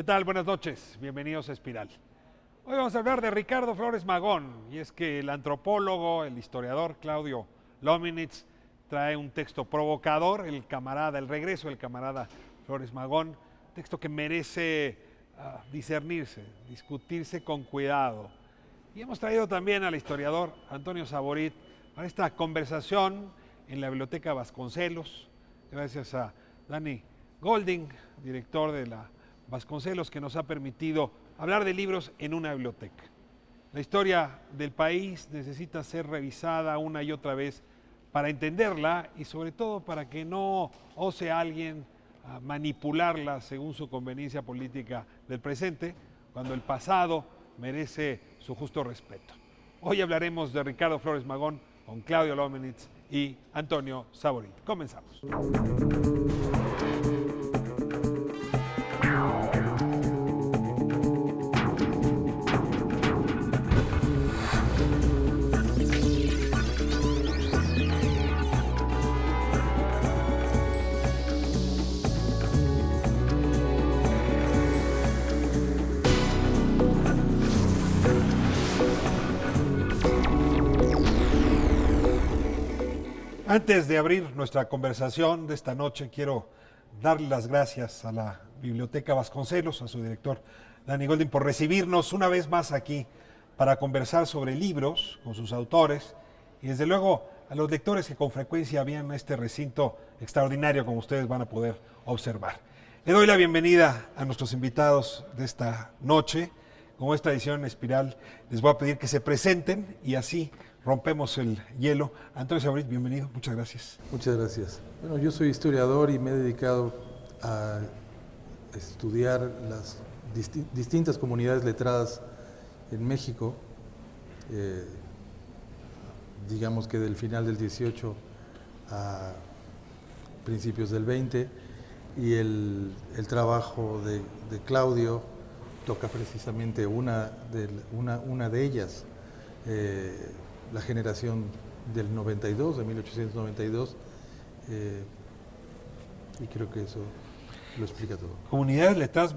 ¿Qué tal? Buenas noches, bienvenidos a Espiral. Hoy vamos a hablar de Ricardo Flores Magón, y es que el antropólogo, el historiador Claudio Lomnitz trae un texto provocador, el regreso del camarada Flores Magón, texto que merece discernirse, discutirse con cuidado. Y hemos traído también al historiador Antonio Saborit para esta conversación en la Biblioteca Vasconcelos, gracias a Dani Golding, director de la Vasconcelos, que nos ha permitido hablar de libros en una biblioteca. La historia del país necesita ser revisada una y otra vez para entenderla y sobre todo para que no ose alguien a manipularla según su conveniencia política del presente, cuando el pasado merece su justo respeto. Hoy hablaremos de Ricardo Flores Magón con Claudio Lomnitz y Antonio Saborit. Comenzamos. Antes de abrir nuestra conversación de esta noche, quiero darle las gracias a la Biblioteca Vasconcelos, a su director Dani Golding, por recibirnos una vez más aquí para conversar sobre libros con sus autores y desde luego a los lectores que con frecuencia vienen a este recinto extraordinario, como ustedes van a poder observar. Le doy la bienvenida a nuestros invitados de esta noche. Como esta edición Espiral, les voy a pedir que se presenten y así rompemos el hielo. Antonio Saborit, bienvenido, muchas gracias. Muchas gracias. Bueno, yo soy historiador y me he dedicado a estudiar las distintas comunidades letradas en México, digamos que del final del 18 a principios del 20, y el trabajo de Claudio toca precisamente una de ellas, la generación del 92, de 1892, y creo que eso lo explica todo. Comunidades letradas,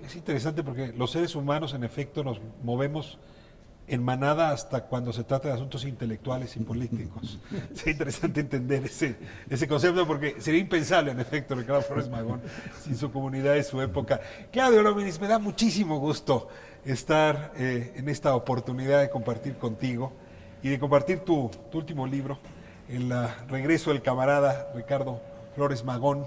es interesante porque los seres humanos en efecto nos movemos en manada hasta cuando se trata de asuntos intelectuales y políticos. Es interesante entender ese concepto porque sería impensable en efecto Ricardo Flores Magón sin su comunidad y su época. Claudio Lomnitz, me da muchísimo gusto estar en esta oportunidad de compartir contigo y de compartir tu último libro, El regreso del camarada Ricardo Flores Magón.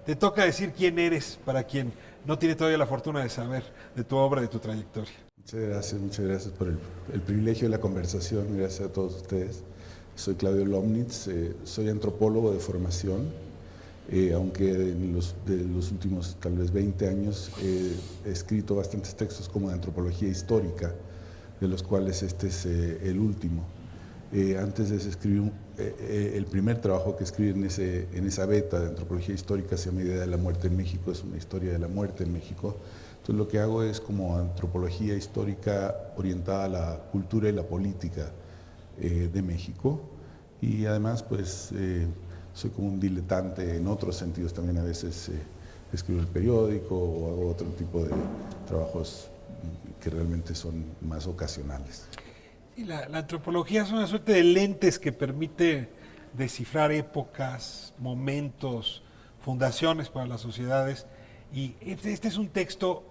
Te toca decir quién eres para quien no tiene todavía la fortuna de saber de tu obra, de tu trayectoria. Muchas gracias por el privilegio de la conversación, gracias a todos ustedes. Soy Claudio Lomnitz, soy antropólogo de formación, aunque de los últimos tal vez 20 años he escrito bastantes textos como de antropología histórica, de los cuales este es el último. Antes de eso escribí el primer trabajo que escribí en esa beta de antropología histórica se llama Idea de la muerte en México, es una historia de la muerte en México. Entonces lo que hago es como antropología histórica orientada a la cultura y la política de México, y además pues soy como un diletante en otros sentidos también. A veces escribo el periódico o hago otro tipo de trabajos que realmente son más ocasionales. Y la antropología es una suerte de lentes que permite descifrar épocas, momentos, fundaciones para las sociedades. Y este es un texto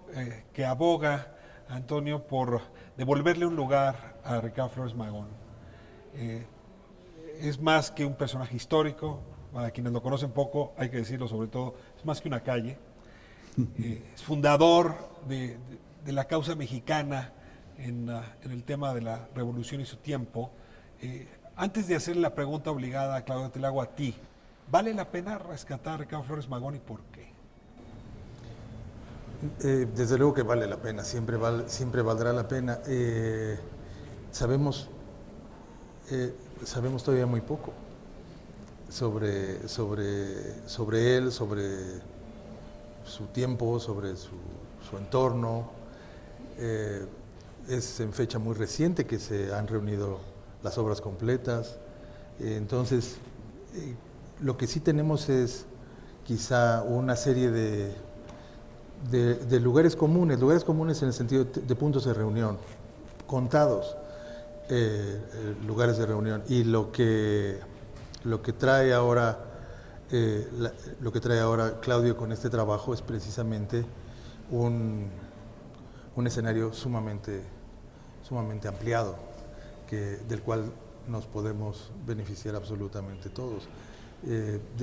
que aboga, Antonio, por devolverle un lugar a Ricardo Flores Magón. Es más que un personaje histórico, para quienes lo conocen poco, hay que decirlo sobre todo, es más que una calle. Es fundador de la causa mexicana en el tema de la revolución y su tiempo. Antes de hacer la pregunta obligada, Claudio, te la hago a ti. ¿Vale la pena rescatar a Ricardo Flores Magón y por qué? Desde luego que vale la pena, siempre valdrá la pena. Sabemos todavía muy poco sobre él, sobre su tiempo, sobre su entorno. Es en fecha muy reciente que se han reunido las obras completas. Entonces, lo que sí tenemos es quizá una serie de lugares comunes en el sentido de puntos de reunión, contados lugares de reunión. Y lo que trae ahora Claudio con este trabajo es precisamente un escenario sumamente ampliado, del cual nos podemos beneficiar absolutamente todos.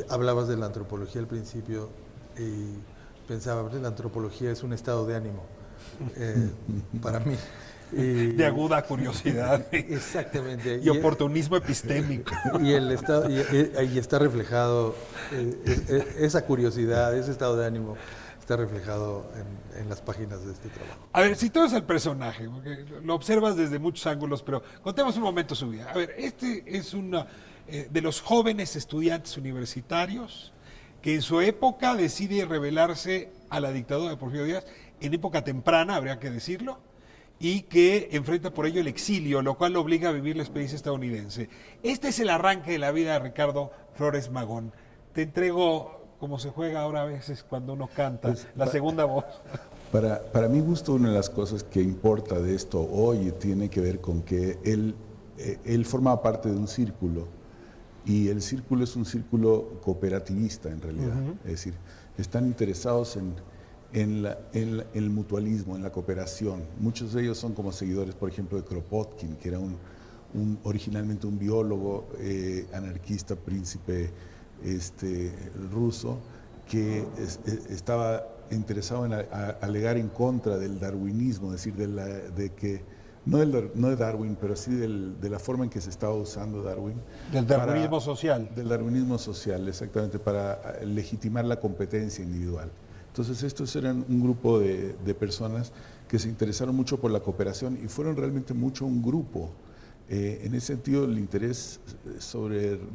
Hablabas de la antropología al principio y pensaba, la antropología es un estado de ánimo para mí. De aguda curiosidad. Exactamente. Y oportunismo epistémico. Y está reflejado, esa curiosidad, ese estado de ánimo, está reflejado en las páginas de este trabajo. A ver, si tú eres el personaje, porque lo observas desde muchos ángulos, pero contemos un momento su vida. A ver, este es uno de los jóvenes estudiantes universitarios que en su época decide rebelarse a la dictadura de Porfirio Díaz, en época temprana, habría que decirlo, y que enfrenta por ello el exilio, lo cual lo obliga a vivir la experiencia estadounidense. Este es el arranque de la vida de Ricardo Flores Magón. Te entrego, como se juega ahora a veces cuando uno canta, pues, la segunda voz. Para mi gusto, una de las cosas que importa de esto hoy tiene que ver con que él formaba parte de un círculo, y el círculo es un círculo cooperativista en realidad. Es decir, están interesados en el mutualismo, en la cooperación. Muchos de ellos son como seguidores, por ejemplo, de Kropotkin, que era originalmente un biólogo anarquista, príncipe ruso, que estaba interesado en alegar en contra del darwinismo, es decir, no de Darwin, pero sí de la forma en que se estaba usando Darwin. Del darwinismo social. Del darwinismo social, exactamente, para legitimar la competencia individual. Entonces estos eran un grupo de personas que se interesaron mucho por la cooperación y fueron realmente mucho un grupo. En ese sentido, el interés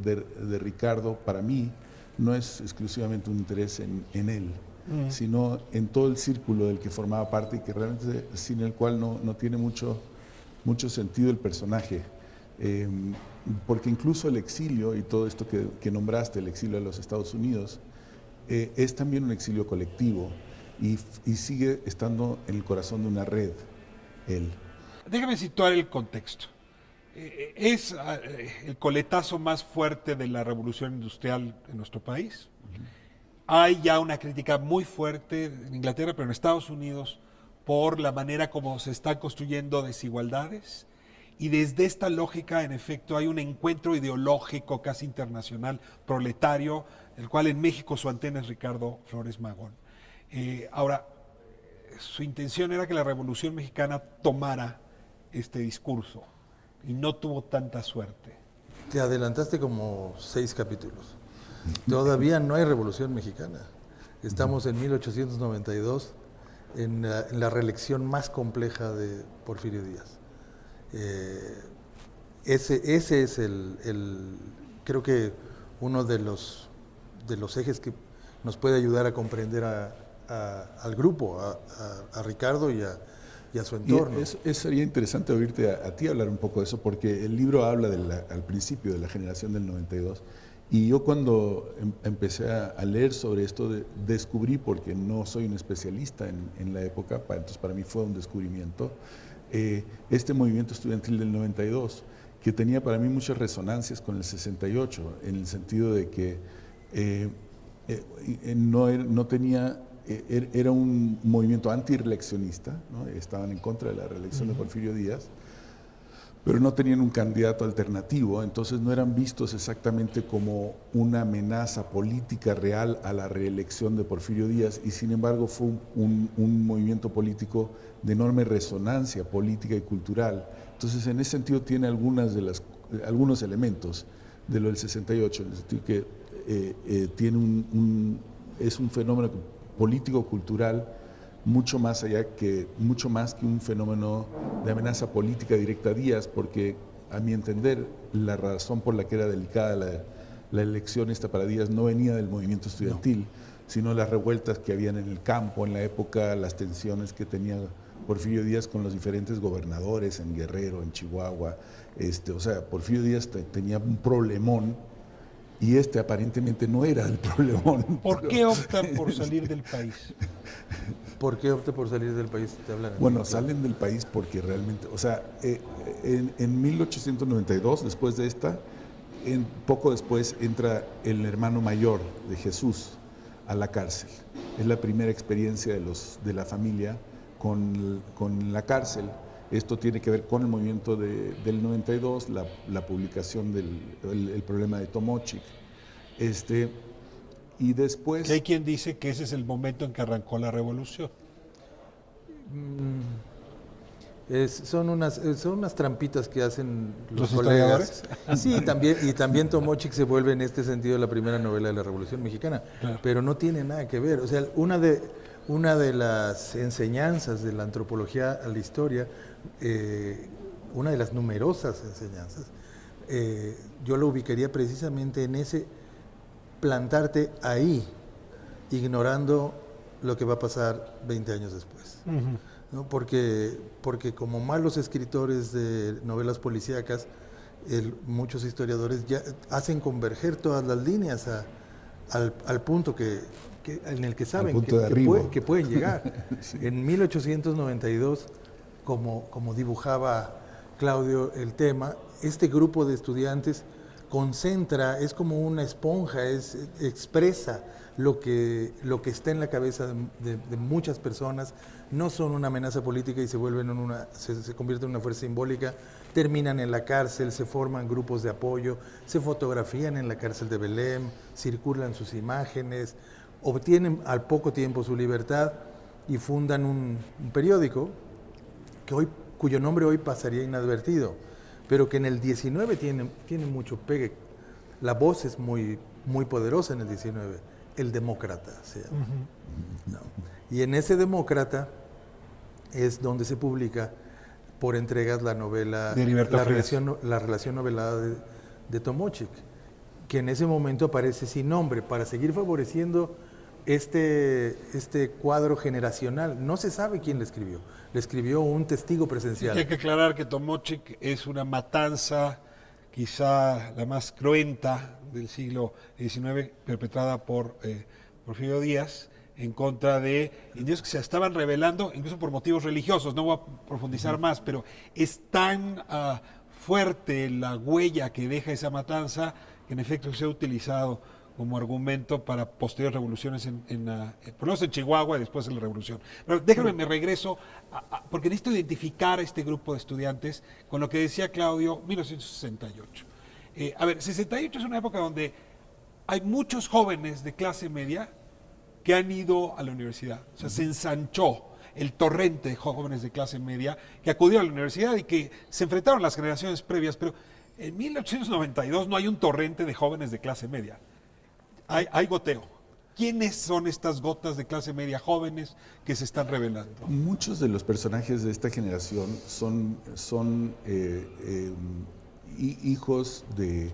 de Ricardo, para mí, no es exclusivamente un interés en él, sino en todo el círculo del que formaba parte y que realmente sin el cual no tiene mucho sentido el personaje. Porque incluso el exilio y todo esto que nombraste, el exilio de los Estados Unidos, es también un exilio colectivo y sigue estando en el corazón de una red, él. Déjame situar el contexto. Es el coletazo más fuerte de la revolución industrial en nuestro país. Hay ya una crítica muy fuerte en Inglaterra, pero en Estados Unidos, por la manera como se están construyendo desigualdades. Y desde esta lógica, en efecto, hay un encuentro ideológico casi internacional, proletario, el cual en México su antena es Ricardo Flores Magón. Ahora, su intención era que la Revolución Mexicana tomara este discurso y no tuvo tanta suerte. Te adelantaste como 6 capítulos. Todavía no hay Revolución Mexicana. Estamos en 1892, en la reelección más compleja de Porfirio Díaz. Ese es creo que uno de los ejes que nos puede ayudar a comprender al grupo, a Ricardo y a su entorno. Sería interesante oírte a ti hablar un poco de eso, porque el libro habla al principio de la generación del 92, y yo cuando empecé a leer sobre esto, descubrí, porque no soy un especialista en la época, entonces para mí fue un descubrimiento, este movimiento estudiantil del 92, que tenía para mí muchas resonancias con el 68, en el sentido de que era un movimiento antireeleccionista, ¿no? Estaban en contra de la reelección de Porfirio Díaz, pero no tenían un candidato alternativo, entonces no eran vistos exactamente como una amenaza política real a la reelección de Porfirio Díaz, y sin embargo fue un movimiento político de enorme resonancia política y cultural. Entonces en ese sentido tiene algunos elementos de lo del 68, en el sentido que es un fenómeno político-cultural mucho más que un fenómeno de amenaza política directa a Díaz, porque a mi entender la razón por la que era delicada la elección esta para Díaz no venía del movimiento estudiantil, sino las revueltas que habían en el campo en la época, las tensiones que tenía Porfirio Díaz con los diferentes gobernadores en Guerrero, en Chihuahua. O sea, Porfirio Díaz tenía un problemón y este aparentemente no era el problemón. ¿Por qué optan por salir del país? ¿Por qué opta por salir del país? Te hablan. Bueno, salen del país porque realmente, o sea, en 1892, después de esta, poco después entra el hermano mayor de Jesús a la cárcel. Es la primera experiencia de la familia con la cárcel. Esto tiene que ver con el movimiento del 92, la publicación del problema de Tomochic. Y después... Que hay quien dice que ese es el momento en que arrancó la revolución. Son unas trampitas que hacen ¿Los colegas. Sí, también Tomochic se vuelve en este sentido la primera novela de la Revolución Mexicana, Claro. pero no tiene nada que ver. O sea, una de las enseñanzas de la antropología a la historia, una de las numerosas enseñanzas, yo lo ubicaría precisamente en ese plantarte ahí, ignorando lo que va a pasar 20 años después. ¿No? Porque como malos escritores de novelas policíacas, muchos historiadores ya hacen converger todas las líneas al punto en el que saben que pueden llegar. Sí. En 1892, como dibujaba Claudio el tema, este grupo de estudiantes concentra, es como una esponja, expresa lo que está en la cabeza de muchas personas. No son una amenaza política y se convierten en una fuerza simbólica, terminan en la cárcel, se forman grupos de apoyo, se fotografían en la cárcel de Belém, circulan sus imágenes, obtienen al poco tiempo su libertad y fundan un periódico cuyo nombre hoy pasaría inadvertido, pero que en el 19 tiene mucho pegue. La voz es muy, muy poderosa en el 19, el Demócrata se llama. ¿No? Y en ese Demócrata es donde se publica por entregas la novela, la relación novelada de Tomochic, que en ese momento aparece sin nombre, para seguir favoreciendo este cuadro generacional. No se sabe quién le escribió un testigo presencial. Sí, hay que aclarar que Tomochic es una matanza, quizá la más cruenta del siglo XIX, perpetrada por Porfirio Díaz, en contra de indios que se estaban rebelando, incluso por motivos religiosos. No voy a profundizar más, pero es tan fuerte la huella que deja esa matanza que en efecto se ha utilizado como argumento para posteriores revoluciones por lo menos en Chihuahua y después de la revolución. Pero déjame, me regreso, porque necesito identificar a este grupo de estudiantes con lo que decía Claudio, 1968. 68 es una época donde hay muchos jóvenes de clase media que han ido a la universidad. O sea, se ensanchó el torrente de jóvenes de clase media que acudieron a la universidad y que se enfrentaron a las generaciones previas, pero en 1892 no hay un torrente de jóvenes de clase media. Hay goteo. ¿Quiénes son estas gotas de clase media jóvenes que se están rebelando? Muchos de los personajes de esta generación son hijos de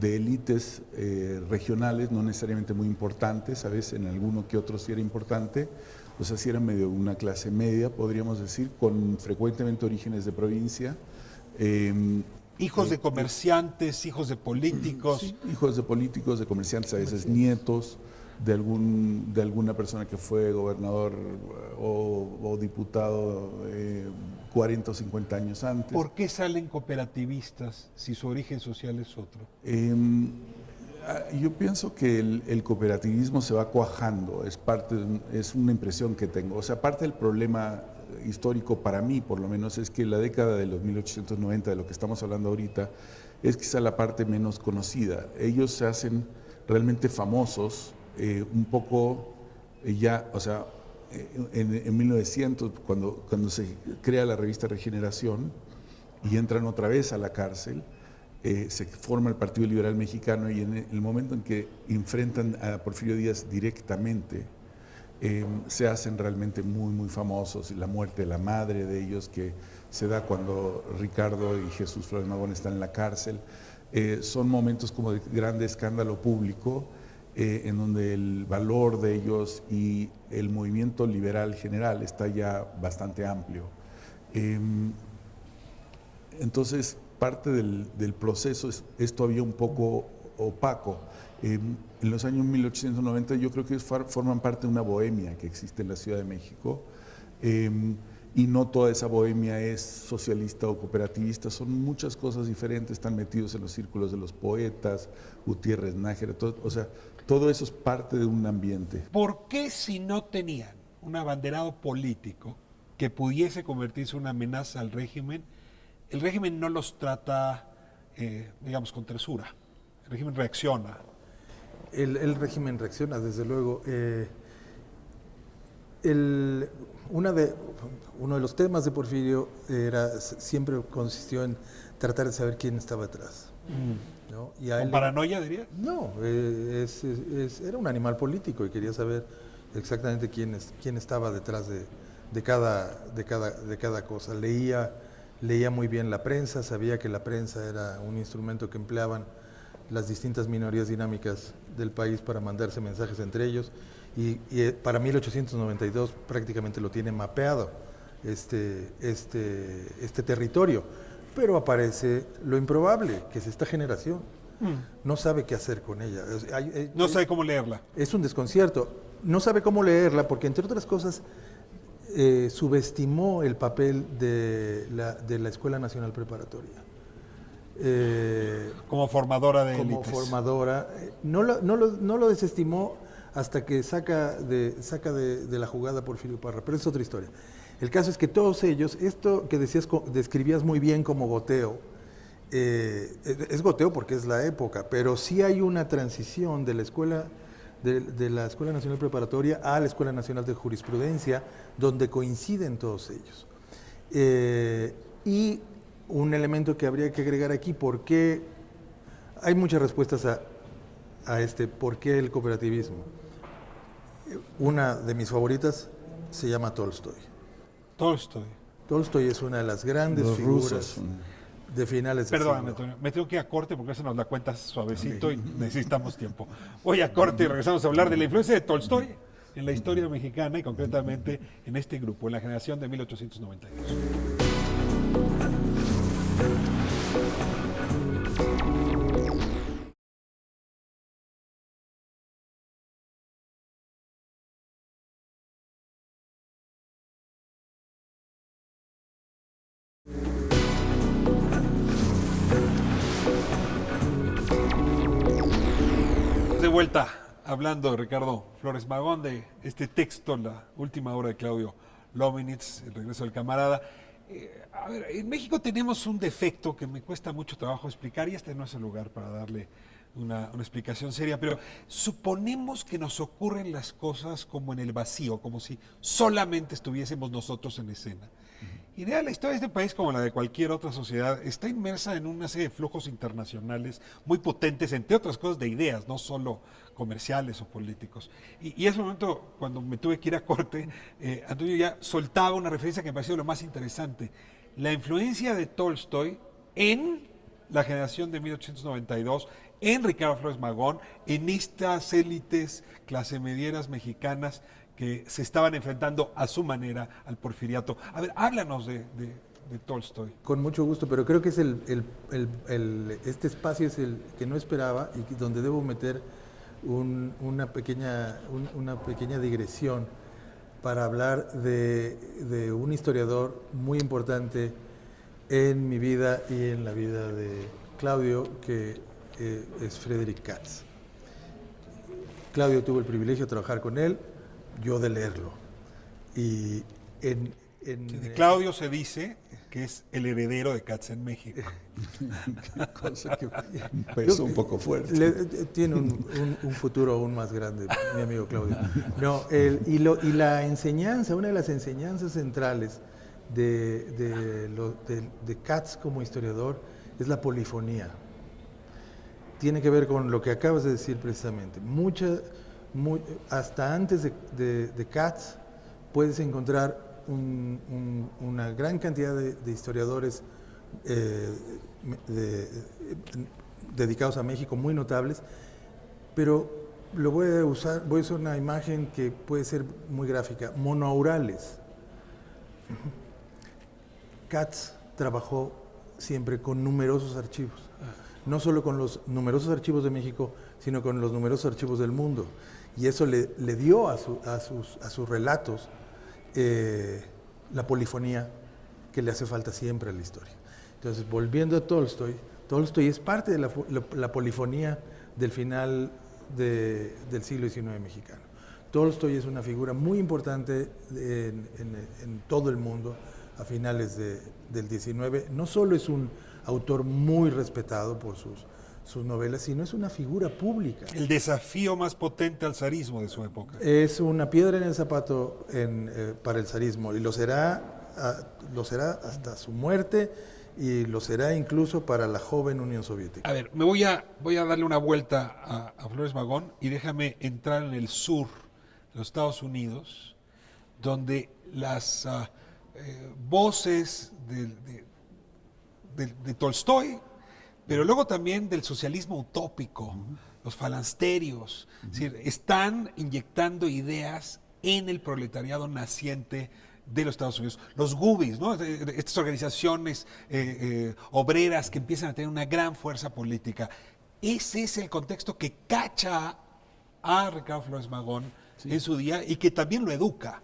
élites regionales, no necesariamente muy importantes, a veces en alguno que otro sí era importante, o sea, sí era medio una clase media, podríamos decir, con frecuentemente orígenes de provincia. Hijos de comerciantes, hijos de políticos. Sí, hijos de políticos, de comerciantes, a veces nietos de alguna persona que fue gobernador o diputado 40 o 50 años antes. ¿Por qué salen cooperativistas si su origen social es otro? Yo pienso que el cooperativismo se va cuajando, es una impresión que tengo. O sea, parte del problema histórico para mí, por lo menos, es que la década de los 1890, de lo que estamos hablando ahorita, es quizá la parte menos conocida. Ellos se hacen realmente famosos un poco ya, o sea, en 1900, cuando se crea la revista Regeneración y entran otra vez a la cárcel, se forma el Partido Liberal Mexicano y en el momento en que enfrentan a Porfirio Díaz directamente, se hacen realmente muy, muy famosos. Y la muerte de la madre de ellos, que se da cuando Ricardo y Jesús Flores Magón están en la cárcel, son momentos como de grande escándalo público, en donde el valor de ellos y el movimiento liberal general está ya bastante amplio. Entonces, parte del proceso es todavía un poco opaco. En los años 1890 yo creo que forman parte de una bohemia que existe en la Ciudad de México, y no toda esa bohemia es socialista o cooperativista, son muchas cosas diferentes, están metidos en los círculos de los poetas, Gutiérrez Nájera, todo eso es parte de un ambiente. ¿Por qué si no tenían un abanderado político que pudiese convertirse en una amenaza al régimen, el régimen no los trata, digamos, con tresura? El régimen reacciona. El régimen reacciona, desde luego. Uno de los temas de Porfirio siempre consistió en tratar de saber quién estaba atrás. ¿No? Y ¿Con paranoia, diría? No, era un animal político y quería saber exactamente quién estaba detrás de cada cosa. Leía muy bien la prensa, sabía que la prensa era un instrumento que empleaban las distintas minorías dinámicas del país para mandarse mensajes entre ellos, y para 1892 prácticamente lo tiene mapeado este territorio, pero aparece lo improbable, que es esta generación. No sabe qué hacer con ella. No sabe cómo leerla. Es un desconcierto. No sabe cómo leerla porque, entre otras cosas, subestimó el papel de la Escuela Nacional Preparatoria. Como formadora de como élites. Formadora. No lo desestimó hasta que saca de la jugada Porfirio Parra, pero es otra historia. El caso es que todos ellos, esto que describías muy bien como goteo, es goteo porque es la época, pero sí hay una transición de la Escuela Nacional Preparatoria a la Escuela Nacional de Jurisprudencia, donde coinciden todos ellos. Y un elemento que habría que agregar aquí, porque hay muchas respuestas a por qué el cooperativismo. Una de mis favoritas se llama Tolstoy. Tolstoy es una de las grandes figuras de finales del siglo. Perdón, Antonio, me tengo que ir a corte porque eso nos la cuentas suavecito y necesitamos tiempo. Voy a corte y regresamos a hablar de la influencia de Tolstoy en la historia mexicana y concretamente en este grupo, en la generación de 1892. De vuelta, hablando de Ricardo Flores Magón, de este texto, la última obra de Claudio Lomnitz, El regreso del camarada. A ver, en México tenemos un defecto que me cuesta mucho trabajo explicar, y este no es el lugar para darle una explicación seria, pero suponemos que nos ocurren las cosas como en el vacío, como si solamente estuviésemos nosotros en escena. Y la historia de este país, como la de cualquier otra sociedad, está inmersa en una serie de flujos internacionales muy potentes, entre otras cosas de ideas, no solo comerciales o políticos. Y ese momento, cuando me tuve que ir a corte, Antonio ya soltaba una referencia que me pareció lo más interesante. La influencia de Tolstoy en la generación de 1892, en Ricardo Flores Magón, en estas élites clase medieras mexicanas que se estaban enfrentando a su manera al porfiriato. A ver, háblanos de Tolstoy. Con mucho gusto, pero creo que es este espacio es el que no esperaba y donde debo meter una pequeña digresión para hablar de un historiador muy importante en mi vida y en la vida de Claudio, que es Friedrich Katz. Claudio tuvo el privilegio de trabajar con él, yo de leerlo. Y de Claudio se dice que es el heredero de Katz en México. Cosa que empezó un poco fuerte. Tiene un futuro aún más grande, mi amigo Claudio. No, y la enseñanza, una de las enseñanzas centrales de Katz como historiador es la polifonía. Tiene que ver con lo que acabas de decir precisamente. Hasta antes de Katz puedes encontrar una gran cantidad de historiadores dedicados a México muy notables, pero voy a usar una imagen que puede ser muy gráfica: monoaurales. Katz trabajó siempre con numerosos archivos. no solo con los numerosos archivos de México, sino con los numerosos archivos del mundo. Y eso le dio a sus relatos la polifonía que le hace falta siempre a la historia. Entonces, volviendo a Tolstoy, Tolstoy es parte de la polifonía del final del siglo XIX mexicano. Tolstoy es una figura muy importante en todo el mundo a finales del XIX. No solo es un autor muy respetado por sus novelas, sino es una figura pública. El desafío más potente al zarismo de su época. Es una piedra en el zapato para el zarismo, y lo será hasta su muerte, y lo será incluso para la joven Unión Soviética. A ver, voy a darle una vuelta a Flores Magón y déjame entrar en el sur de los Estados Unidos, donde las voces de Tolstoy, pero luego también del socialismo utópico, los falansterios, es decir, están inyectando ideas en el proletariado naciente de los Estados Unidos. Los Gubis, ¿no? Estas organizaciones obreras que empiezan a tener una gran fuerza política. Ese es el contexto que cacha a Ricardo Flores Magón en su día y que también lo educa.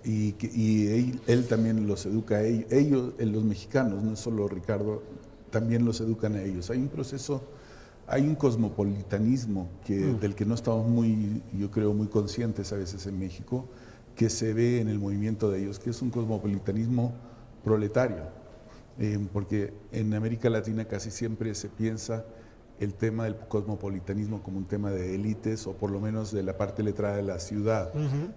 Él también los educa a ellos, los mexicanos, no solo Ricardo, también los educan a ellos. Hay un proceso, hay un cosmopolitanismo del que no estamos yo creo, muy conscientes a veces en México, que se ve en el movimiento de ellos, que es un cosmopolitanismo proletario, porque en América Latina casi siempre se piensa el tema del cosmopolitanismo como un tema de élites, o por lo menos de la parte letrada de la ciudad.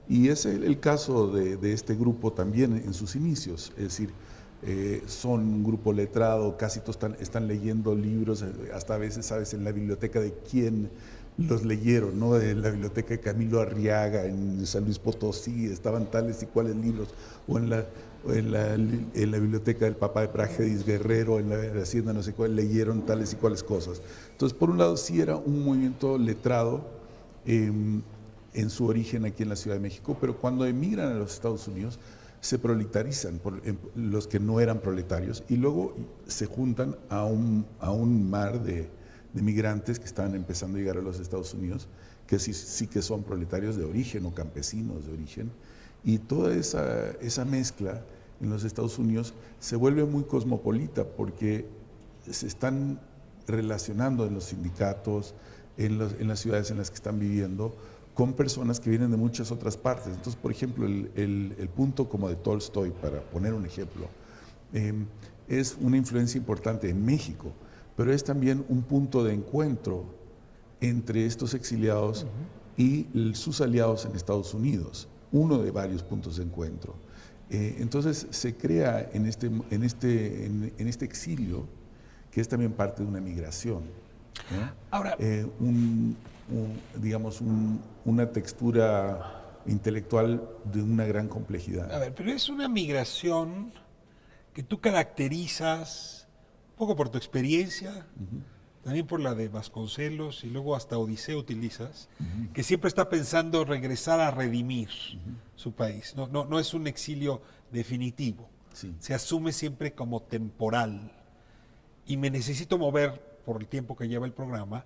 Y es el caso de este grupo también en sus inicios, es decir, son un grupo letrado, casi todos están leyendo libros, hasta a veces sabes en la biblioteca de quién los leyeron, ¿no? En la biblioteca de Camilo Arriaga, en San Luis Potosí, estaban tales y cuales libros, o en la biblioteca del papá de Práxedis Guerrero, en la hacienda no sé cuál, leyeron tales y cuales cosas. Entonces, por un lado, sí era un movimiento letrado en su origen aquí en la Ciudad de México, pero cuando emigran a los Estados Unidos, se proletarizan los que no eran proletarios, y luego se juntan a un mar de migrantes que estaban empezando a llegar a los Estados Unidos, que sí que son proletarios de origen o campesinos de origen, y toda esa mezcla en los Estados Unidos se vuelve muy cosmopolita, porque se están relacionando en los sindicatos, en las ciudades en las que están viviendo, con personas que vienen de muchas otras partes. Entonces, por ejemplo, el punto como de Tolstoy, para poner un ejemplo, es una influencia importante en México, pero es también un punto de encuentro entre estos exiliados y sus aliados en Estados Unidos, uno de varios puntos de encuentro. Entonces se crea en este exilio, que es también parte de una migración, ¿no? Ahora, digamos, una textura intelectual de una gran complejidad. a ver, pero es una migración que tú caracterizas un poco por tu experiencia, también por la de Vasconcelos, y luego hasta Odiseo utilizas, que siempre está pensando regresar a redimir su país. No es un exilio definitivo, se asume siempre como temporal. Y me necesito mover, por el tiempo que lleva el programa,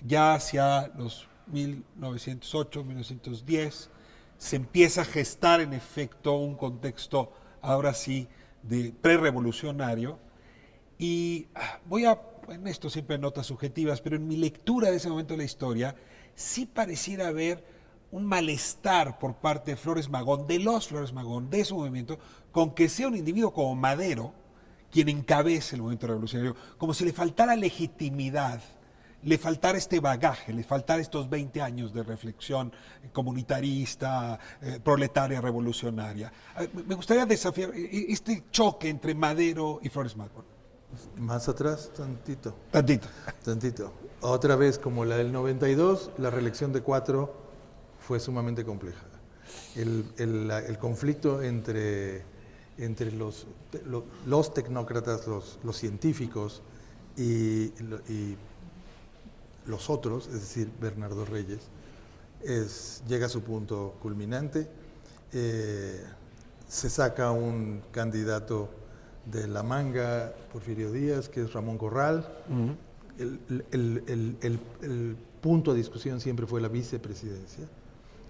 ya hacia los 1908, 1910, se empieza a gestar en efecto un contexto, ahora sí, de prerevolucionario. Y en esto siempre notas subjetivas, pero en mi lectura de ese momento de la historia, sí pareciera haber un malestar por parte de Flores Magón, de los Flores Magón, de su movimiento, con que sea un individuo como Madero quien encabece el movimiento revolucionario, como si le faltara legitimidad, le faltara este bagaje, le faltara estos 20 años de reflexión comunitarista, proletaria, revolucionaria. Me gustaría desafiar este choque entre Madero y Flores Magón. Más atrás, tantito. Tantito. Otra vez, como la del 92, la reelección de Cuatro fue sumamente compleja. El conflicto entre los tecnócratas, los científicos y los otros, es decir, Bernardo Reyes, llega a su punto culminante. Se saca un candidato de la manga Porfirio Díaz, que es Ramón Corral. El punto de discusión siempre fue la vicepresidencia,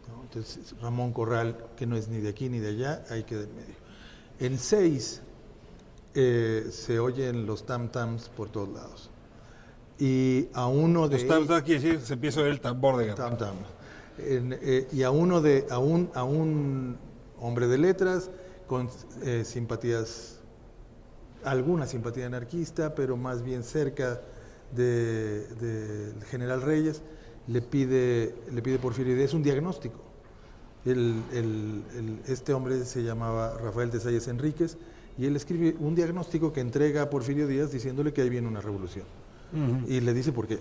¿no? Entonces, Ramón Corral, que no es ni de aquí ni de allá, ahí queda en medio. En 6 se oyen los tam-tams por todos lados. Y a uno de Los tam-tams quiere decir, se empieza a oír el tambor de guerra. tam-tam. Y a un hombre de letras con simpatías, alguna simpatía anarquista, pero más bien cerca del general Reyes, le pide Porfirio Díaz un diagnóstico. Este hombre se llamaba Rafael de Salles Enríquez, y él escribe un diagnóstico que entrega a Porfirio Díaz diciéndole que ahí viene una revolución. Y le dice por qué.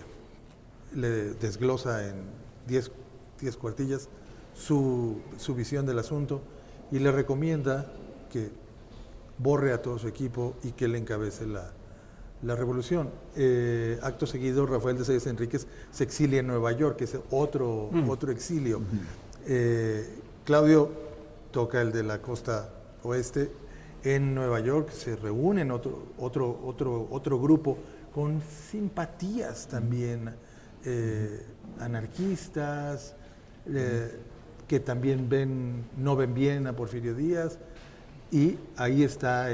Le desglosa en 10 cuartillas su visión del asunto y le recomienda que borre a todo su equipo y que le encabece la revolución. Acto seguido, Rafael de Salles Enríquez se exilia en Nueva York, que es otro exilio. Claudio toca el de la costa oeste. En Nueva York se reúnen otro grupo con simpatías también anarquistas, que también no ven bien a Porfirio Díaz, y ahí está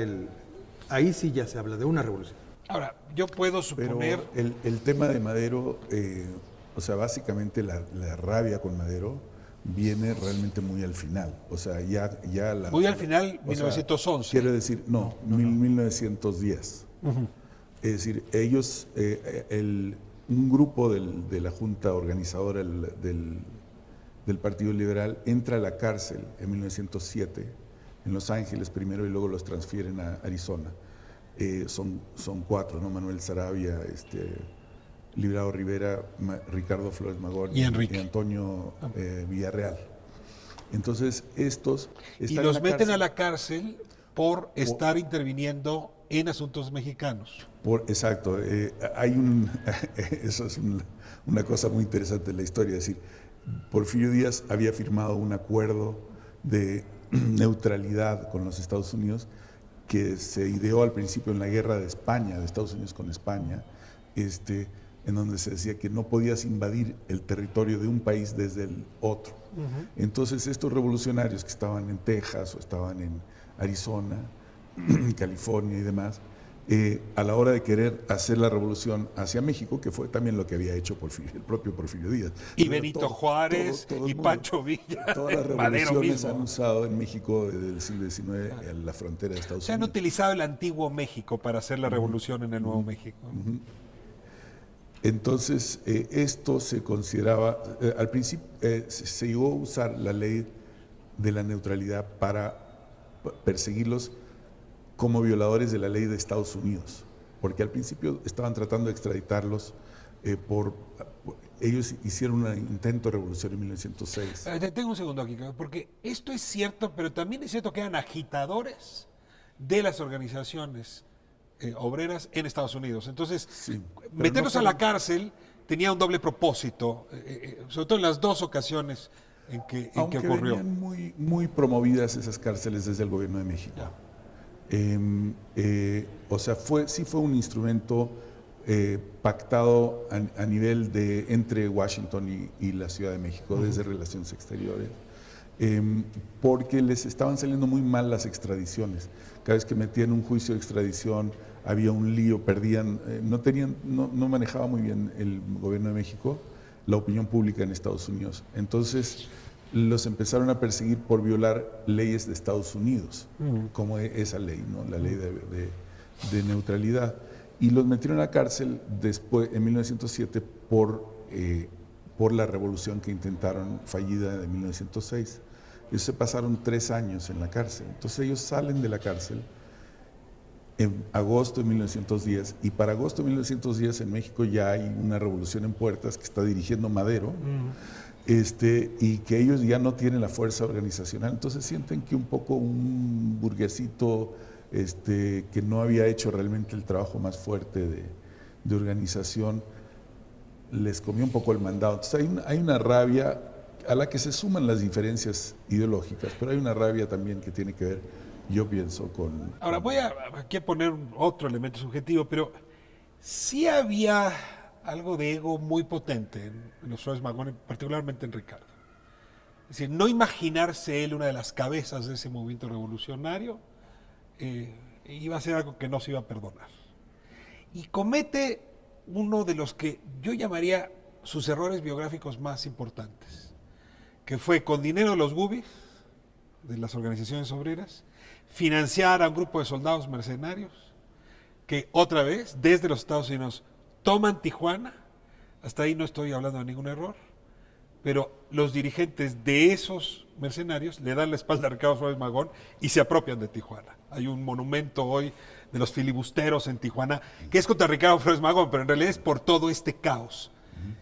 ahí sí ya se habla de una revolución. Ahora, yo puedo suponer... Pero el tema de Madero, o sea, básicamente la rabia con Madero viene realmente muy al final. O sea, ya la... Muy al final, 1911. Quiero decir, no. 1910. Es decir, ellos, un grupo de la Junta Organizadora del Partido Liberal entra a la cárcel en 1907, en Los Ángeles primero, y luego los transfieren a Arizona. Son 4, ¿no? Manuel Saravia, Librado Rivera, Ricardo Flores Magón y Antonio Villarreal. Entonces, estos... Y los meten a la cárcel por estar interviniendo en asuntos mexicanos. Exacto. Eso es una cosa muy interesante de la historia. Es decir, Porfirio Díaz había firmado un acuerdo de neutralidad con los Estados Unidos que se ideó al principio en la guerra de España, de Estados Unidos con España, en donde se decía que no podías invadir el territorio de un país desde el otro. Entonces estos revolucionarios que estaban en Texas o estaban en Arizona, California y demás, a la hora de querer hacer la revolución hacia México, que fue también lo que había hecho el propio Porfirio Díaz. Y Benito Juárez y Pancho Villa. Todas las revoluciones han usado en México desde el siglo XIX en la frontera de Estados Unidos. Se han utilizado el antiguo México para hacer la revolución en el Nuevo México. Entonces, esto se consideraba, al principio se llegó a usar la ley de la neutralidad para perseguirlos como violadores de la ley de Estados Unidos, porque al principio estaban tratando de extraditarlos ellos hicieron un intento de revolución en 1906. Tengo un segundo aquí, porque esto es cierto, pero también es cierto que eran agitadores de las organizaciones obreras en Estados Unidos. Entonces, sí, meterlos a la cárcel tenía un doble propósito, sobre todo en las dos ocasiones en que ocurrió. Venían muy promovidas esas cárceles desde el gobierno de México. O sea, sí fue un instrumento pactado a nivel entre Washington y la Ciudad de México, desde Relaciones Exteriores, porque les estaban saliendo muy mal las extradiciones. Cada vez que metían un juicio de extradición había un lío, perdían, no manejaba muy bien el gobierno de México la opinión pública en Estados Unidos. Entonces los empezaron a perseguir por violar leyes de Estados Unidos, como esa ley, ¿no? La ley de neutralidad. Y los metieron a la cárcel después, en 1907, por la revolución que intentaron, fallida, de 1906. Ellos se pasaron 3 años en la cárcel. Entonces ellos salen de la cárcel en agosto de 1910, y para agosto de 1910 en México ya hay una revolución en puertas que está dirigiendo Madero, y que ellos ya no tienen la fuerza organizacional. Entonces sienten que un poco un burguesito que no había hecho realmente el trabajo más fuerte de organización les comió un poco el mandado. Entonces hay una rabia a la que se suman las diferencias ideológicas, pero hay una rabia también que tiene que ver yo pienso con... Ahora voy aquí a poner otro elemento subjetivo, pero sí había algo de ego muy potente en los Flores Magón, particularmente en Ricardo. Es decir, no imaginarse él una de las cabezas de ese movimiento revolucionario iba a ser algo que no se iba a perdonar. Y comete uno de los que yo llamaría sus errores biográficos más importantes, que fue con dinero de los gubis, de las organizaciones obreras, financiar a un grupo de soldados mercenarios que otra vez, desde los Estados Unidos, toman Tijuana. Hasta ahí no estoy hablando de ningún error, pero los dirigentes de esos mercenarios le dan la espalda a Ricardo Flores Magón y se apropian de Tijuana. Hay un monumento hoy de los filibusteros en Tijuana que es contra Ricardo Flores Magón, pero en realidad es por todo este caos.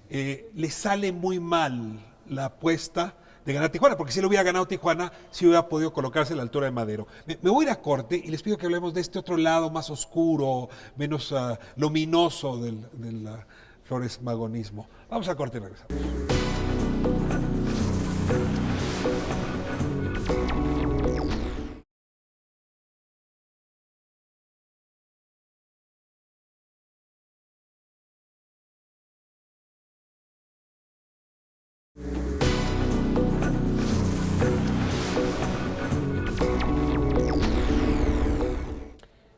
Le sale muy mal la apuesta de ganar Tijuana, porque si lo hubiera ganado Tijuana, sí hubiera podido colocarse a la altura de Madero. Me voy a ir a corte y les pido que hablemos de este otro lado más oscuro, menos luminoso del Flores Magonismo. Vamos a corte y regresamos.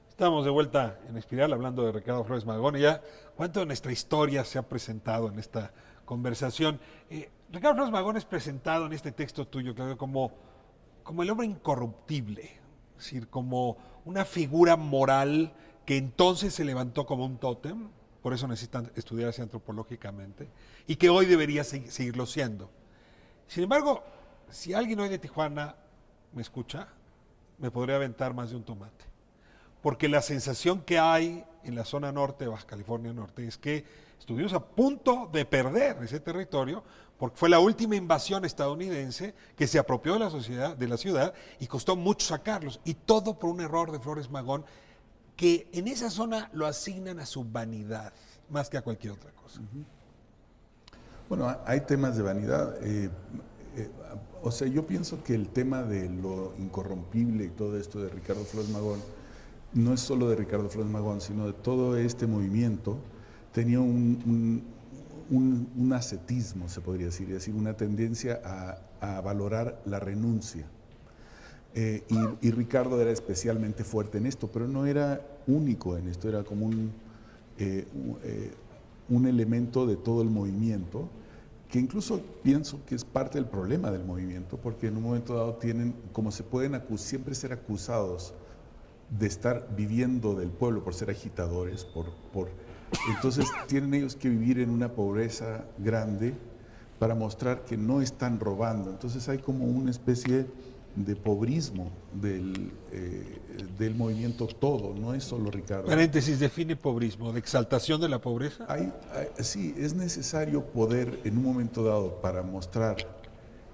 Estamos de vuelta en Espiral hablando de Ricardo Flores Magón y ya cuánto de nuestra historia se ha presentado en esta conversación. Ricardo Flores Magón es presentado en este texto tuyo, Claudio, como el hombre incorruptible, es decir, como una figura moral que entonces se levantó como un tótem, por eso necesitan estudiarse antropológicamente, y que hoy debería seguirlo siendo. Sin embargo, si alguien hoy de Tijuana me escucha, me podría aventar más de un tomate. Porque la sensación que hay en la zona norte de Baja California Norte es que estuvimos a punto de perder ese territorio porque fue la última invasión estadounidense que se apropió de la sociedad, de la ciudad, y costó mucho sacarlos. Y todo por un error de Flores Magón, que en esa zona lo asignan a su vanidad, más que a cualquier otra cosa. Bueno, hay temas de vanidad. O sea, yo pienso que el tema de lo incorrompible y todo esto de Ricardo Flores Magón no es solo de Ricardo Flores Magón, sino de todo este movimiento, tenía un ascetismo, se podría decir, es decir, una tendencia a valorar la renuncia. Y Ricardo era especialmente fuerte en esto, pero no era único en esto, era como un elemento de todo el movimiento, que incluso pienso que es parte del problema del movimiento, porque en un momento dado tienen, como se pueden siempre ser acusados de estar viviendo del pueblo por ser agitadores, entonces tienen ellos que vivir en una pobreza grande para mostrar que no están robando. Entonces hay como una especie de pobrismo del movimiento todo, no es solo Ricardo. Paréntesis, define pobrismo, de exaltación de la pobreza. Sí, es necesario poder en un momento dado para mostrar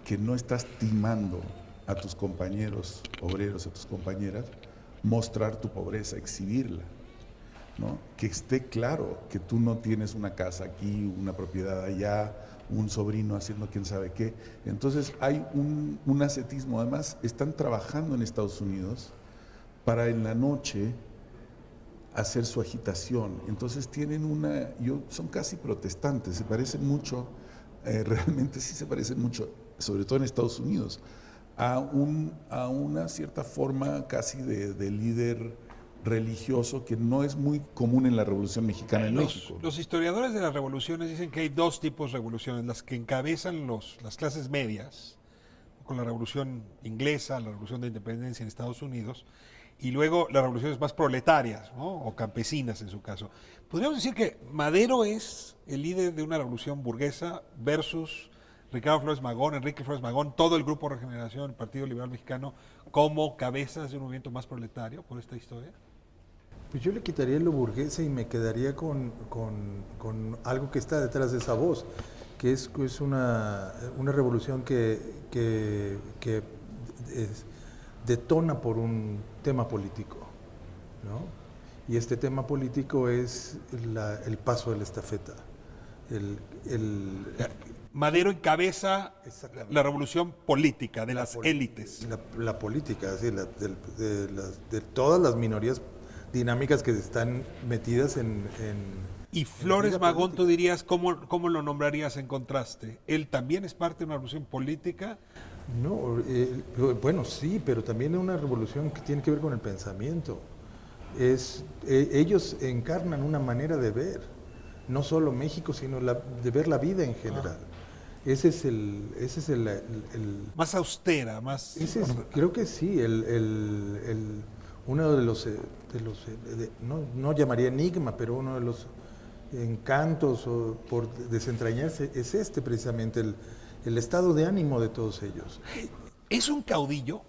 que no estás timando a tus compañeros obreros, a tus compañeras, mostrar tu pobreza, exhibirla, ¿no? Que esté claro que tú no tienes una casa aquí, una propiedad allá, un sobrino haciendo quién sabe qué. Entonces hay un ascetismo. Además, están trabajando en Estados Unidos para en la noche hacer su agitación. Entonces tienen son casi protestantes, se parecen mucho, realmente sí se parecen mucho, sobre todo en Estados Unidos, a una cierta forma casi de líder religioso que no es muy común en la Revolución Mexicana en México. Los historiadores de las revoluciones dicen que hay dos tipos de revoluciones, las que encabezan las clases medias, con la Revolución Inglesa, la Revolución de Independencia en Estados Unidos, y luego las revoluciones más proletarias, ¿no? O campesinas en su caso. Podríamos decir que Madero es el líder de una revolución burguesa versus Ricardo Flores Magón, Enrique Flores Magón, todo el Grupo Regeneración, el Partido Liberal Mexicano, como cabezas de un movimiento más proletario por esta historia. Pues yo le quitaría lo burguesa y me quedaría con algo que está detrás de esa voz, que es una revolución que detona por un tema político, ¿no? Y este tema político es el paso de la estafeta. Madero encabeza Exactamente. la revolución política de las élites. La política, sí, de todas las minorías dinámicas que están metidas Y Flores vida Magón, política. tú dirías, ¿cómo lo nombrarías en contraste? ¿Él también es parte de una revolución política? No, bueno, sí, pero también es una revolución que tiene que ver con el pensamiento. Ellos encarnan una manera de ver, no solo México, sino de ver la vida en general. Ese es Más austera, más... creo que sí, uno de los, no llamaría enigma, pero uno de los encantos por desentrañarse es precisamente el estado de ánimo de todos ellos. ¿Es un caudillo,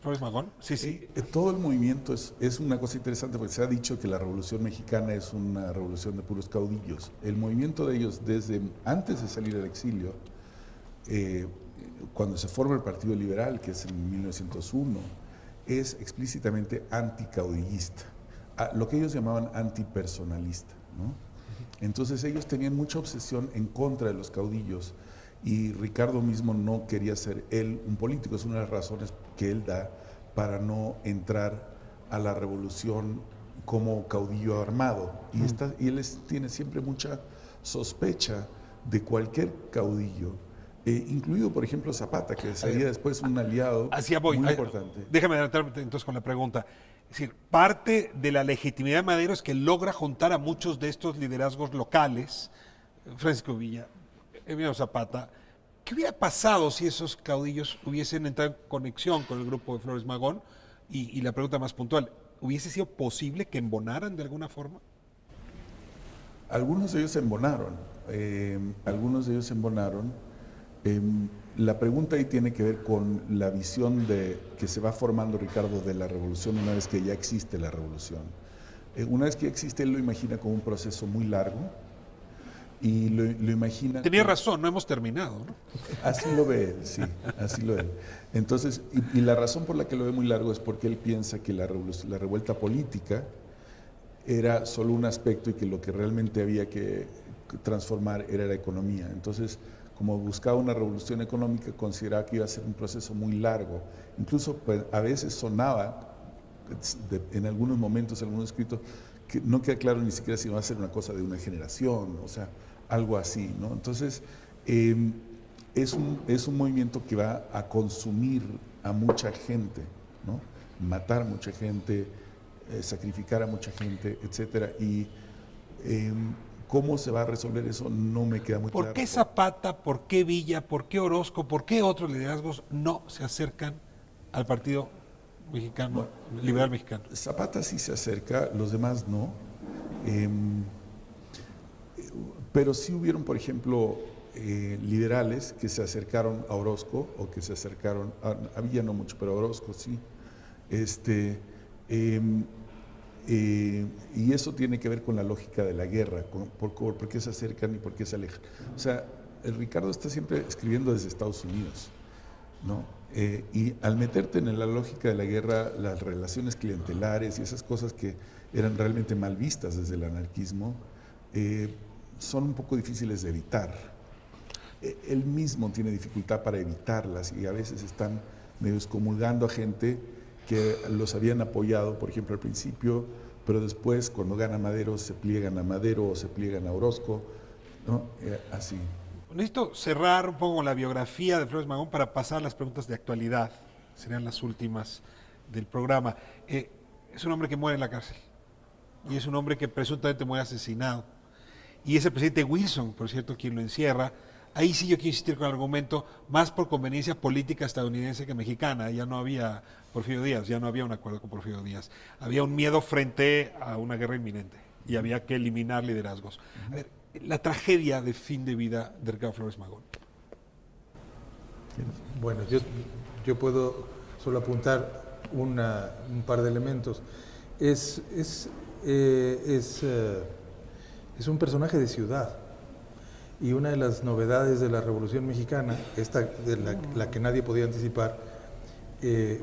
Flores Magón? Sí. Todo el movimiento es una cosa interesante porque se ha dicho que la Revolución Mexicana es una revolución de puros caudillos. El movimiento de ellos desde antes de salir al exilio, cuando se forma el Partido Liberal, que es en 1901, es explícitamente anticaudillista, lo que ellos llamaban antipersonalista, ¿no? Entonces ellos tenían mucha obsesión en contra de los caudillos y Ricardo mismo no quería ser él un político. Es una de las razones que él da para no entrar a la revolución como caudillo armado. Y él tiene siempre mucha sospecha de cualquier caudillo, incluido por ejemplo Zapata, que sería después un aliado muy importante. Déjame adelantarme entonces con la pregunta. Es decir, parte de la legitimidad de Madero es que logra juntar a muchos de estos liderazgos locales, Francisco Villa, Emiliano Zapata. ¿Qué hubiera pasado si esos caudillos hubiesen entrado en conexión con el grupo de Flores Magón? Y la pregunta más puntual, ¿hubiese sido posible que embonaran de alguna forma? Algunos de ellos se embonaron, la pregunta ahí tiene que ver con la visión que se va formando Ricardo de la revolución una vez que ya existe la revolución. Una vez que ya existe, él lo imagina como un proceso muy largo y lo imagina... Tenía razón, no hemos terminado, ¿no? Así lo ve él, sí, así lo ve él. Entonces, y la razón por la que lo ve muy largo es porque él piensa que la revuelta política era solo un aspecto y que lo que realmente había que transformar era la economía. Entonces, como buscaba una revolución económica, consideraba que iba a ser un proceso muy largo. Incluso pues, a veces sonaba, en algunos momentos, en algunos escritos, que no queda claro ni siquiera si va a ser una cosa de una generación, o sea, algo así, ¿no? Entonces, es un movimiento que va a consumir a mucha gente, ¿no? Matar a mucha gente, sacrificar a mucha gente, etcétera. Y cómo se va a resolver eso no me queda muy claro. ¿Por qué Zapata, por qué Villa, por qué Orozco, por qué otros liderazgos no se acercan al Partido Mexicano, Liberal Mexicano? Zapata sí se acerca, los demás no. Pero sí hubieron, por ejemplo, liberales que se acercaron a Orozco o que se acercaron a Villa, no mucho, pero a Orozco sí. Y eso tiene que ver con la lógica de la guerra, por qué se acercan y por qué se alejan. O sea, el Ricardo está siempre escribiendo desde Estados Unidos, ¿no? Y al meterte en la lógica de la guerra, las relaciones clientelares y esas cosas que eran realmente mal vistas desde el anarquismo, son un poco difíciles de evitar. Él mismo tiene dificultad para evitarlas y a veces están medio excomulgando a gente que los habían apoyado, por ejemplo, al principio, pero después, cuando gana Madero, se pliegan a Madero o se pliegan a Orozco, ¿no? Así. Necesito cerrar un poco con la biografía de Flores Magón para pasar a las preguntas de actualidad. Serían las últimas del programa. Es un hombre que muere en la cárcel y es un hombre que presuntamente muere asesinado. Y es el presidente Wilson, por cierto, quien lo encierra. Ahí sí yo quiero insistir con el argumento, más por conveniencia política estadounidense que mexicana. Ya no había Porfirio Díaz, ya no había un acuerdo con Porfirio Díaz. Había un miedo frente a una guerra inminente y había que eliminar liderazgos. A ver, la tragedia de fin de vida de Ricardo Flores Magón. Bueno, yo puedo solo apuntar un par de elementos. Es un personaje de ciudad. Y una de las novedades de la Revolución Mexicana, esta de la que nadie podía anticipar,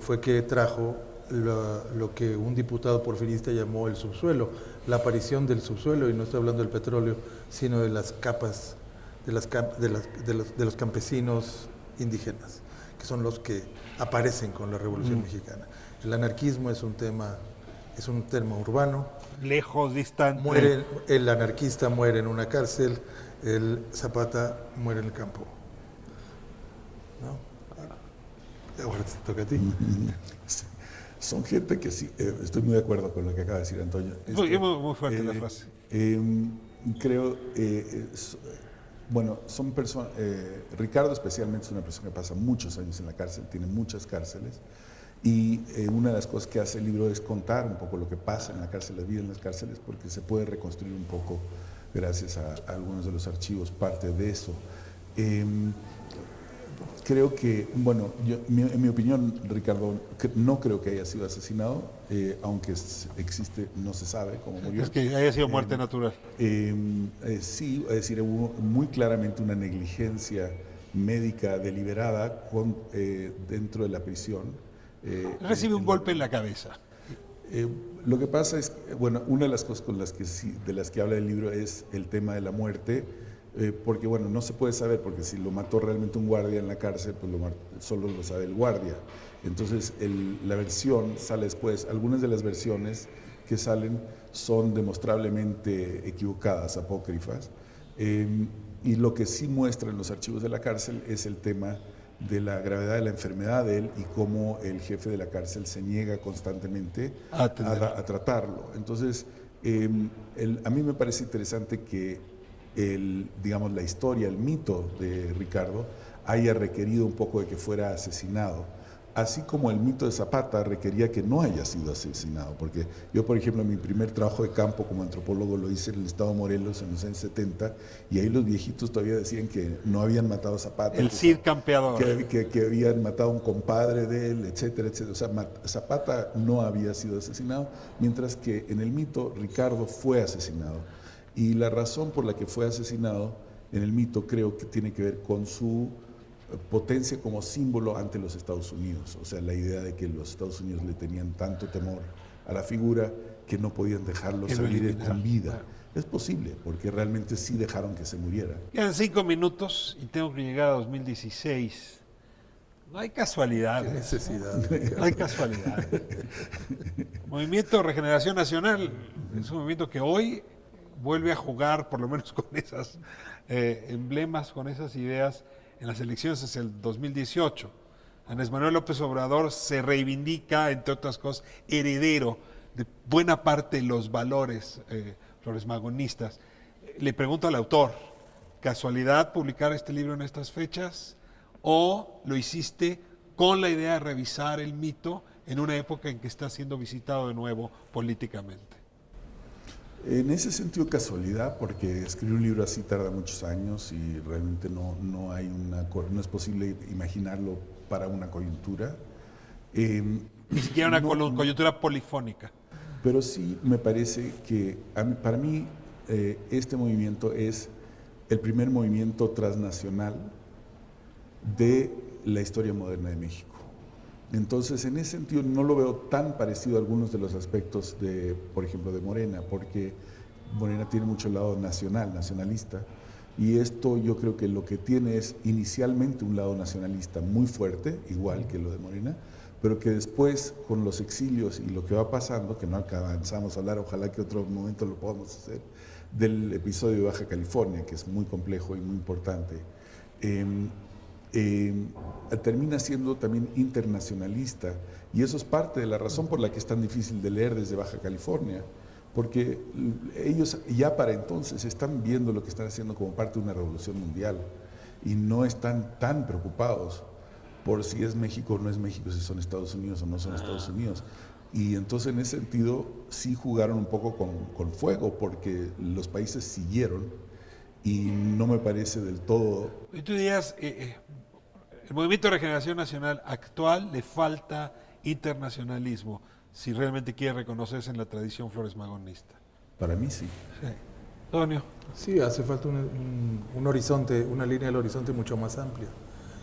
fue que trajo lo que un diputado porfirista llamó el subsuelo, la aparición del subsuelo, y no estoy hablando del petróleo, sino de las capas de los campesinos indígenas, que son los que aparecen con la Revolución Mexicana. El anarquismo es un tema urbano. Lejos, distante. El anarquista muere en una cárcel, el Zapata muere en el campo. ¿No? Ahora te toca a ti. Son gente que sí, estoy muy de acuerdo con lo que acaba de decir Antonio. Muy fuerte la frase. Creo, bueno, son personas, Ricardo especialmente es una persona que pasa muchos años en la cárcel, tiene muchas cárceles, y una de las cosas que hace el libro es contar un poco lo que pasa en la cárcel, la vida en las cárceles, porque se puede reconstruir un poco gracias a algunos de los archivos, parte de eso. Creo que, bueno, en mi opinión, Ricardo, no creo que haya sido asesinado, aunque existe, no se sabe cómo murió. Es que haya sido muerte natural. Sí, es decir, hubo muy claramente una negligencia médica deliberada dentro de la prisión. Recibe un golpe en la cabeza. Lo que pasa es, bueno, una de las cosas de las que habla el libro es el tema de la muerte, porque bueno, no se puede saber, porque si lo mató realmente un guardia en la cárcel, pues solo lo sabe el guardia. Entonces la versión sale después. Algunas de las versiones que salen son demostrablemente equivocadas, apócrifas, y lo que sí muestran los archivos de la cárcel es el tema de la gravedad de la enfermedad de él y cómo el jefe de la cárcel se niega constantemente a tratarlo. Entonces, a mí me parece interesante que digamos, la historia, el mito de Ricardo haya requerido un poco de que fuera asesinado, así como el mito de Zapata requería que no haya sido asesinado, porque yo, por ejemplo, mi primer trabajo de campo como antropólogo lo hice en el estado de Morelos en los años 70, y ahí los viejitos todavía decían que no habían matado a Zapata. El Cid campeador. Que habían matado a un compadre de él, etcétera, etcétera. O sea, Zapata no había sido asesinado, mientras que en el mito Ricardo fue asesinado. Y la razón por la que fue asesinado en el mito creo que tiene que ver con su potencia como símbolo ante los Estados Unidos. O sea, la idea de que los Estados Unidos le tenían tanto temor a la figura que no podían dejarlo salir con vida. Es posible, porque realmente sí dejaron que se muriera. Quedan 5 minutos y tengo que llegar a 2016. No hay casualidad. Qué necesidad. No hay casualidad. Movimiento Regeneración Nacional es un movimiento que hoy vuelve a jugar, por lo menos con esas emblemas, con esas ideas, en las elecciones hacia el 2018. Andrés Manuel López Obrador se reivindica, entre otras cosas, heredero de buena parte de los valores floresmagonistas. Le pregunto al autor, ¿casualidad publicar este libro en estas fechas? ¿O lo hiciste con la idea de revisar el mito en una época en que está siendo visitado de nuevo políticamente? En ese sentido, casualidad, porque escribir un libro así tarda muchos años y realmente no es posible imaginarlo para una coyuntura. Ni siquiera una coyuntura polifónica. Pero sí me parece que para mí este movimiento es el primer movimiento transnacional de la historia moderna de México. Entonces, en ese sentido, no lo veo tan parecido a algunos de los aspectos por ejemplo, de Morena, porque Morena tiene mucho lado nacionalista, y esto yo creo que lo que tiene es inicialmente un lado nacionalista muy fuerte, igual que lo de Morena, pero que después, con los exilios y lo que va pasando, que no avanzamos a hablar, ojalá que otro momento lo podamos hacer, del episodio de Baja California, que es muy complejo y muy importante, termina siendo también internacionalista, y eso es parte de la razón por la que es tan difícil de leer desde Baja California, porque ellos ya para entonces están viendo lo que están haciendo como parte de una revolución mundial y no están tan preocupados por si es México o no es México, si son Estados Unidos o no son Estados Unidos. Y entonces en ese sentido sí jugaron un poco con fuego, porque los países siguieron, y no me parece del todo... Y tú dirías, el Movimiento de Regeneración Nacional actual le falta internacionalismo si realmente quiere reconocerse en la tradición floresmagonista. Para mí sí. Sí. Antonio. Sí, hace falta un horizonte, una línea del horizonte mucho más amplia,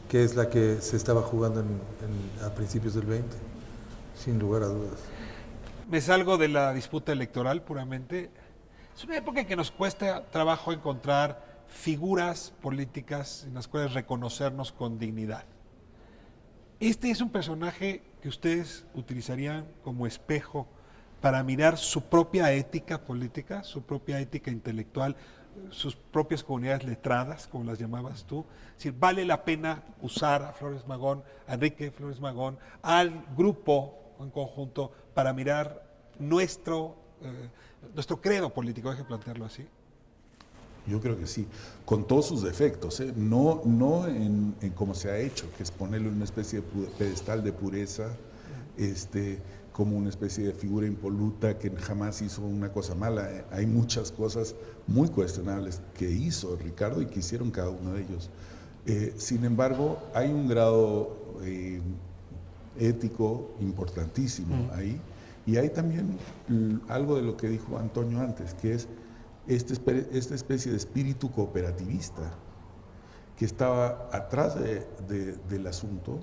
que es la que se estaba jugando a principios del 20, sin lugar a dudas. Me salgo de la disputa electoral puramente. Es una época en que nos cuesta trabajo encontrar figuras políticas en las cuales reconocernos con dignidad. Este es un personaje que ustedes utilizarían como espejo para mirar su propia ética política, su propia ética intelectual, sus propias comunidades letradas, como las llamabas tú. Es decir, vale la pena usar a Flores Magón, a Enrique Flores Magón, al grupo en conjunto para mirar nuestro credo político, hay que plantearlo así. Yo creo que sí, con todos sus defectos, ¿eh? No en cómo se ha hecho, que es ponerle una especie de pedestal de pureza, como una especie de figura impoluta que jamás hizo una cosa mala. Hay muchas cosas muy cuestionables que hizo Ricardo y que hicieron cada uno de ellos. Sin embargo, hay un grado ético importantísimo ahí, y hay también algo de lo que dijo Antonio antes, que es esta especie de espíritu cooperativista que estaba atrás del asunto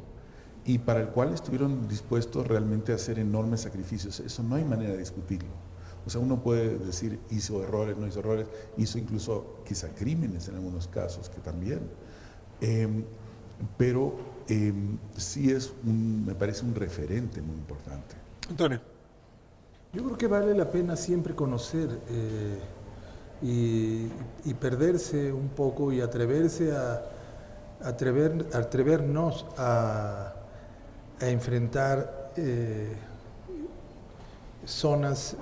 y para el cual estuvieron dispuestos realmente a hacer enormes sacrificios. Eso no hay manera de discutirlo. O sea, uno puede decir hizo errores, no hizo errores, hizo incluso quizá crímenes en algunos casos, que también. Pero sí me parece un referente muy importante. Antonio. Yo creo que vale la pena siempre conocer y perderse un poco y atrevernos a enfrentar zonas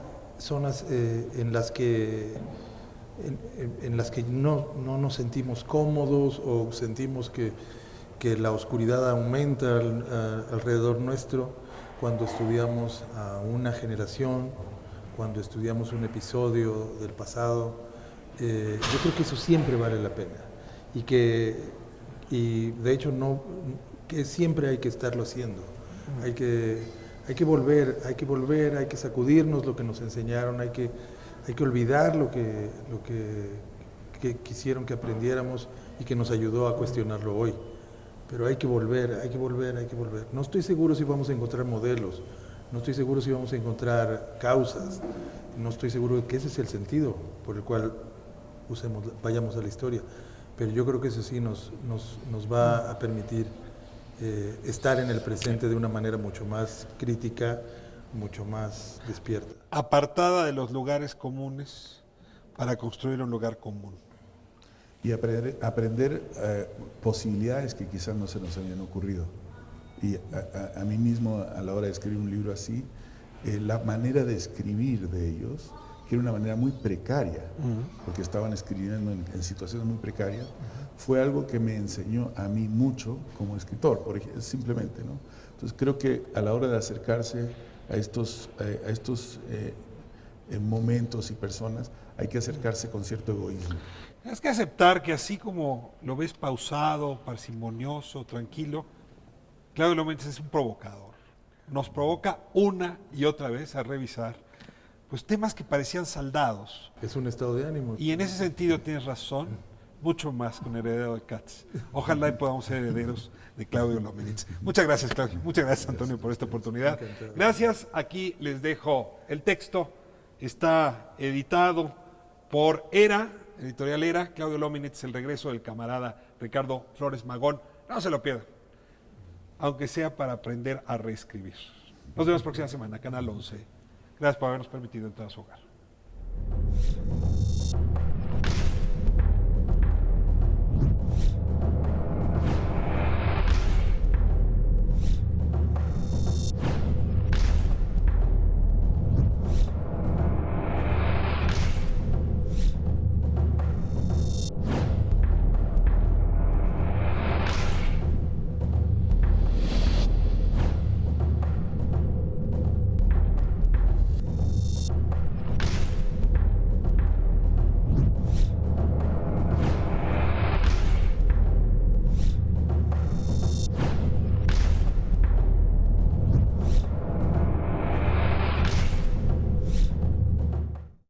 en las que no nos sentimos cómodos o sentimos que la oscuridad aumenta alrededor nuestro cuando estudiamos a una generación, cuando estudiamos un episodio del pasado. Yo creo que eso siempre vale la pena y de hecho que siempre hay que estarlo haciendo. Hay que volver, hay que sacudirnos lo que nos enseñaron, hay que olvidar lo que quisieron que aprendiéramos y que nos ayudó a cuestionarlo hoy. Pero hay que volver. No estoy seguro si vamos a encontrar modelos, no estoy seguro si vamos a encontrar causas, no estoy seguro de que ese es el sentido por el cual vayamos a la historia. Pero yo creo que eso sí nos va a permitir estar en el presente de una manera mucho más crítica, mucho más despierta. Apartada de los lugares comunes para construir un lugar común. Y aprender posibilidades que quizás no se nos habían ocurrido. Y a mí mismo, a la hora de escribir un libro así, la manera de escribir de ellos, que era una manera muy precaria, porque estaban escribiendo en situaciones muy precarias, fue algo que me enseñó a mí mucho como escritor, simplemente, ¿no? Entonces creo que a la hora de acercarse a estos momentos y personas, hay que acercarse con cierto egoísmo. Tienes que aceptar que así como lo ves pausado, parsimonioso, tranquilo, Claudio Lómez es un provocador. Nos provoca una y otra vez a revisar pues temas que parecían saldados. Es un estado de ánimo. Y en ese sentido tienes razón, mucho más con Heredero de Katz. Ojalá y podamos ser herederos de Claudio Lomnitz. Muchas gracias, Claudio. Muchas gracias, Antonio, por esta oportunidad. Gracias. Aquí les dejo el texto. Está editado por ERA, editorial ERA. Claudio Lomnitz, el regreso del camarada Ricardo Flores Magón. No se lo pierdan, aunque sea para aprender a reescribir. Nos vemos próxima semana, Canal 11. Gracias por habernos permitido entrar a su hogar.